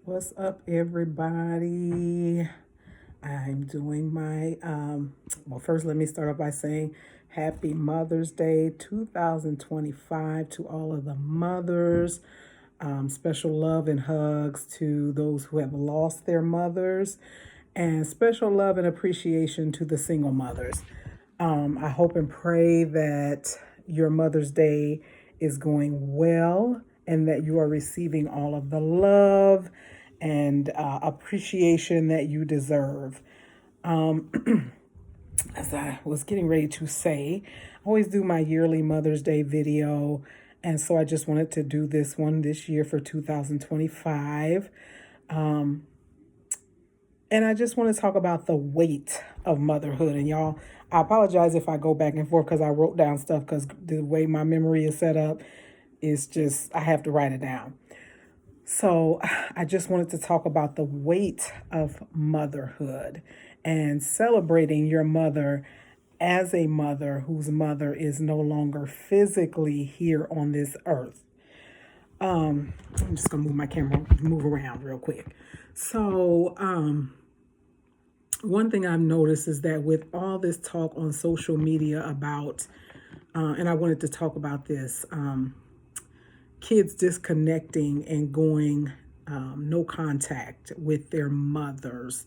What's up, everybody? I'm doing my, well, first, let me start off by saying Happy Mother's Day 2025 to all of the mothers. Special love and hugs to those who have lost their mothers, and special love and appreciation to the single mothers. I hope and pray that your Mother's Day is going well and that you are receiving all of the love and appreciation that you deserve. As I was getting ready to say, I always do my yearly Mother's Day video. And so I just wanted to do this one this year for 2025. And I just want to talk about the weight of motherhood. And y'all, I apologize if I go back and forth because I wrote down stuff because the way my memory is set up is just, I have to write it down. So I just wanted to talk about the weight of motherhood and celebrating your mother as a mother whose mother is no longer physically here on this earth. I'm just gonna move my camera, move around real quick. So, one thing I've noticed is that with all this talk on social media about, and I wanted to talk about this, kids disconnecting and going no contact with their mothers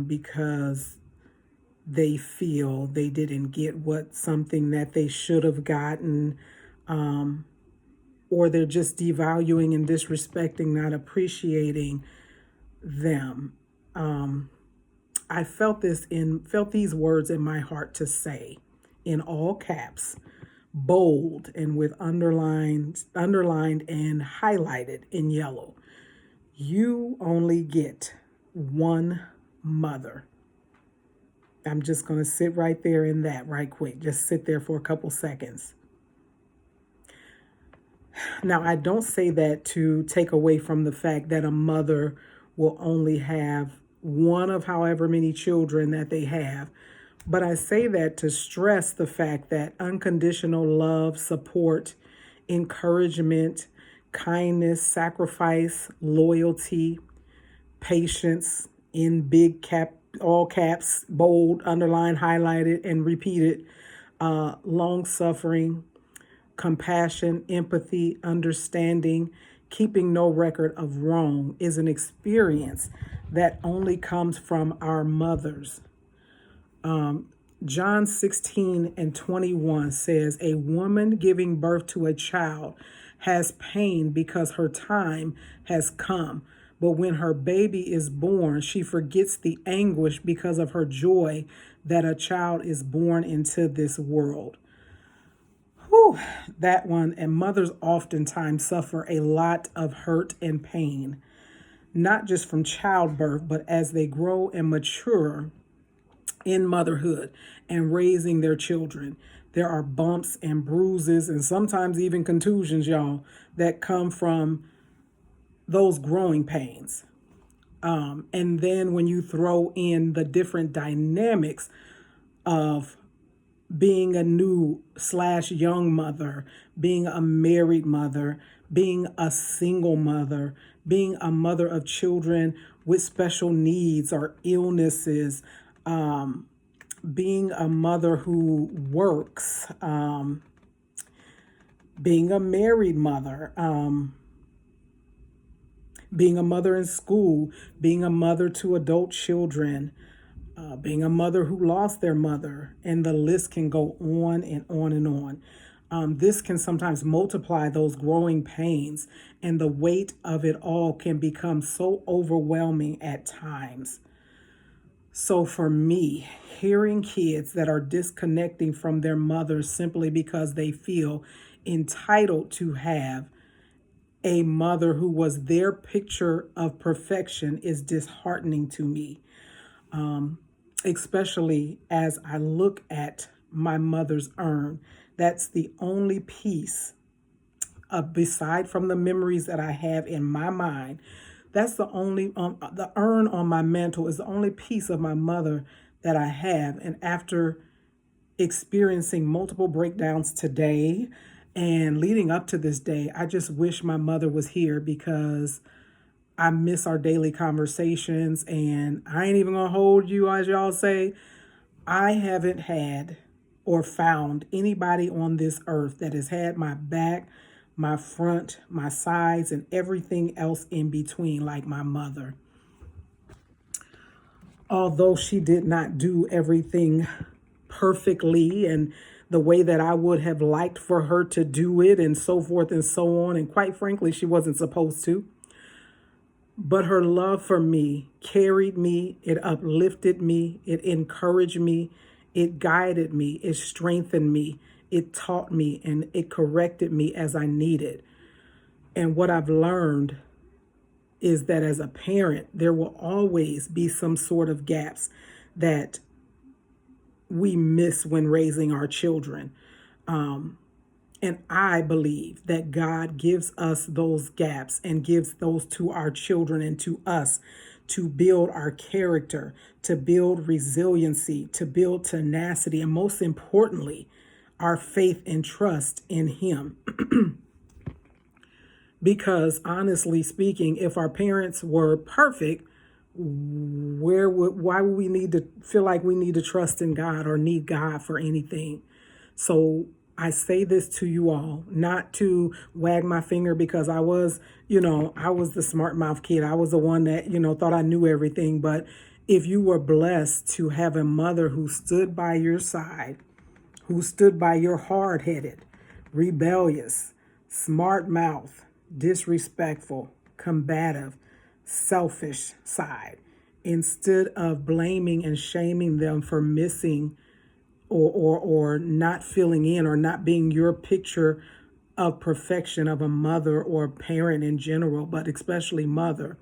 because they feel they didn't get what something that they should have gotten, or they're just devaluing and disrespecting, not appreciating them. I felt these words in my heart to say, in all caps, bold and with underlined and highlighted in yellow. You only get one mother. I'm just going to sit right there in that right quick. Just sit there for a couple seconds. Now, I don't say that to take away from the fact that a mother will only have one of however many children that they have, but I say that to stress the fact that unconditional love, support, encouragement, kindness, sacrifice, loyalty, patience in big cap, all caps, bold, underlined, highlighted, and repeated, long suffering, compassion, empathy, understanding, keeping no record of wrong is an experience that only comes from our mothers. John 16 and 21 says, a woman giving birth to a child has pain because her time has come. But when her baby is born, she forgets the anguish because of her joy that a child is born into this world. Whew, that one. And mothers oftentimes suffer a lot of hurt and pain, not just from childbirth, but as they grow and mature in motherhood and raising their children. There are bumps and bruises and sometimes even contusions, y'all, that come from those growing pains. And then when you throw in the different dynamics of being a new slash young mother, being a married mother, being a single mother, being a mother of children with special needs or illnesses, being a mother who works, being a married mother, being a mother in school, being a mother to adult children, being a mother who lost their mother, and the list can go on and on and on. This can sometimes multiply those growing pains, and the weight of it all can become so overwhelming at times. So for me, hearing kids that are disconnecting from their mothers simply because they feel entitled to have a mother who was their picture of perfection is disheartening to me, especially as I look at my mother's urn. That's the only piece, beside from the memories that I have in my mind, that's the only, the urn on my mantle is the only piece of my mother that I have. And after experiencing multiple breakdowns today and leading up to this day, I just wish my mother was here because I miss our daily conversations, and I ain't even gonna hold you, as y'all say. I haven't had or found anybody on this earth that has had my back, my front, my sides, and everything else in between like my mother. Although she did not do everything perfectly and the way that I would have liked for her to do it, and so forth and so on. And quite frankly, she wasn't supposed to. But her love for me carried me, it uplifted me, it encouraged me, it guided me, it strengthened me, it taught me, and it corrected me as I needed. And what I've learned is that as a parent, there will always be some sort of gaps that we miss when raising our children. And I believe that God gives us those gaps and gives those to our children and to us to build our character, to build resiliency, to build tenacity, and most importantly, our faith and trust in Him. Because honestly speaking, if our parents were perfect, why would we need to feel like we need to trust in God or need God for anything? So I say this to you all, not to wag my finger, because I was the smart mouth kid. I was the one that, thought I knew everything. But if you were blessed to have a mother who stood by your side, who stood by your hard-headed, rebellious, smart mouth, disrespectful, combative, selfish side, instead of blaming and shaming them for missing or not filling in or not being your picture of perfection of a mother or parent in general, but especially mother,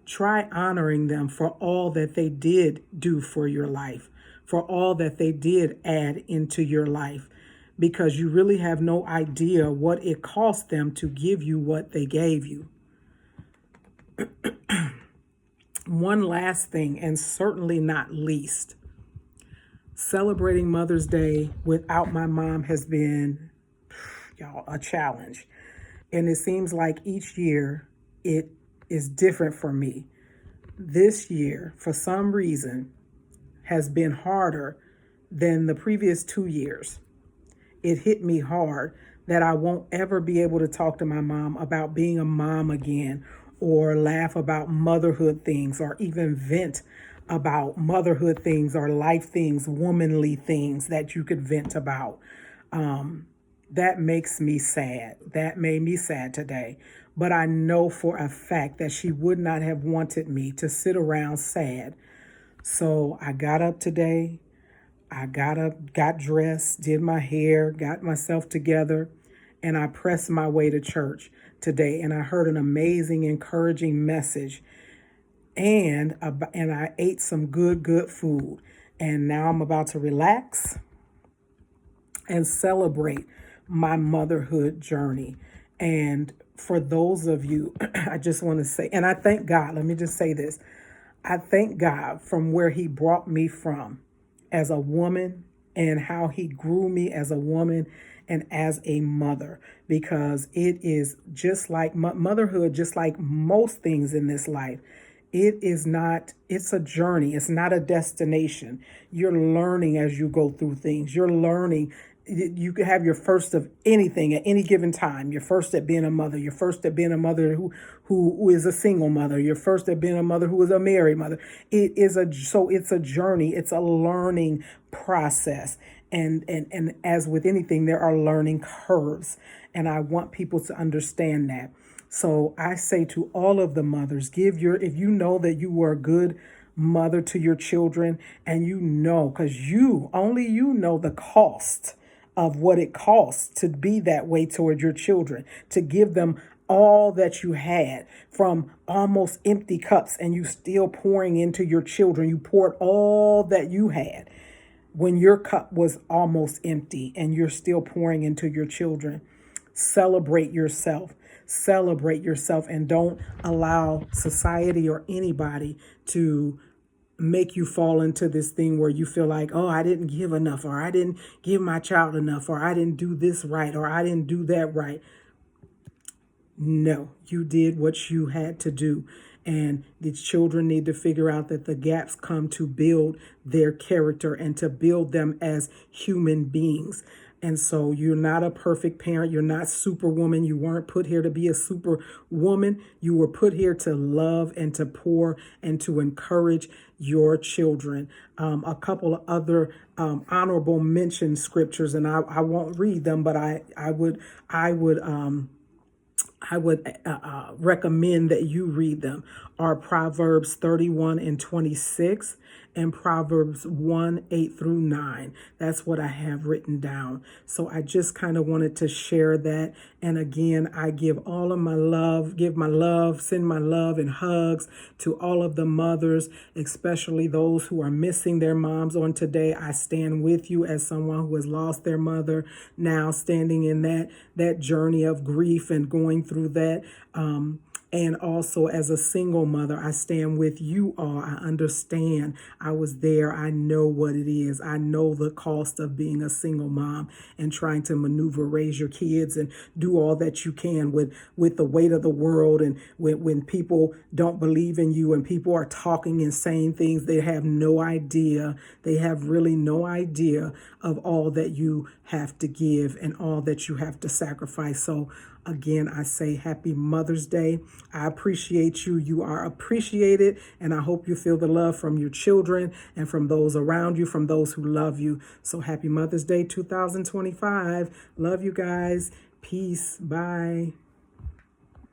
try honoring them for all that they did do for your life, for all that they did add into your life, because you really have no idea what it cost them to give you what they gave you. One last thing, and certainly not least, celebrating Mother's Day without my mom has been, y'all, a challenge. And it seems like each year it is different for me. This year, for some reason, has been harder than the previous 2 years. It hit me hard that I won't ever be able to talk to my mom about being a mom again, or laugh about motherhood things, or even vent about motherhood things or life things, womanly things that you could vent about. That makes me sad. That made me sad today. But I know for a fact that she would not have wanted me to sit around sad. So I got up today. I got dressed, did my hair, got myself together, and I pressed my way to church today. And I heard an amazing, encouraging message. And I ate some good food. And now I'm about to relax and celebrate my motherhood journey. And for those of you, I just want to say, and I thank God, let me just say this. I thank God from where He brought me from as a woman, and how He grew me as a woman and as a mother, because it is just like motherhood, just like most things in this life. It's a journey. It's not a destination. You're learning as you go through things. You're learning. You can have your first of anything at any given time. Your first at being a mother. Your first at being a mother who is a single mother. Your first at being a mother who is a married mother. It's a journey. It's a learning process. And as with anything, there are learning curves. And I want people to understand that. So I say to all of the mothers, if you know that you were a good mother to your children, and because only you know the cost of what it costs to be that way toward your children, to give them all that you had from almost empty cups, and you still pouring into your children. You poured all that you had when your cup was almost empty, and you're still pouring into your children. Celebrate yourself. Celebrate yourself, and don't allow society or anybody to make you fall into this thing where you feel like, oh, I didn't give enough, or I didn't give my child enough, or I didn't do this right, or I didn't do that right. No, you did what you had to do. And the children need to figure out that the gaps come to build their character and to build them as human beings. And so you're not a perfect parent. You're not superwoman. You weren't put here to be a superwoman. You were put here to love and to pour and to encourage your children. A couple of other honorable mention scriptures, and I won't read them, but I would recommend that you read them, are Proverbs 31 and 26 and Proverbs 1, 8 through 9. That's what I have written down. So I just kind of wanted to share that. And again, I give all of my love, send my love and hugs to all of the mothers, especially those who are missing their moms on today. I stand with you as someone who has lost their mother, now standing in that journey of grief and going through that. And also as a single mother, I stand with you all. I understand. I was there. I know what it is. I know the cost of being a single mom and trying to maneuver, raise your kids and do all that you can with the weight of the world. And when people don't believe in you and people are talking and saying things, they have no idea. They have really no idea of all that you have to give and all that you have to sacrifice. So again, I say happy Mother's Day. I appreciate you. You are appreciated. And I hope you feel the love from your children and from those around you, from those who love you. So happy Mother's Day 2025. Love you guys. Peace. Bye.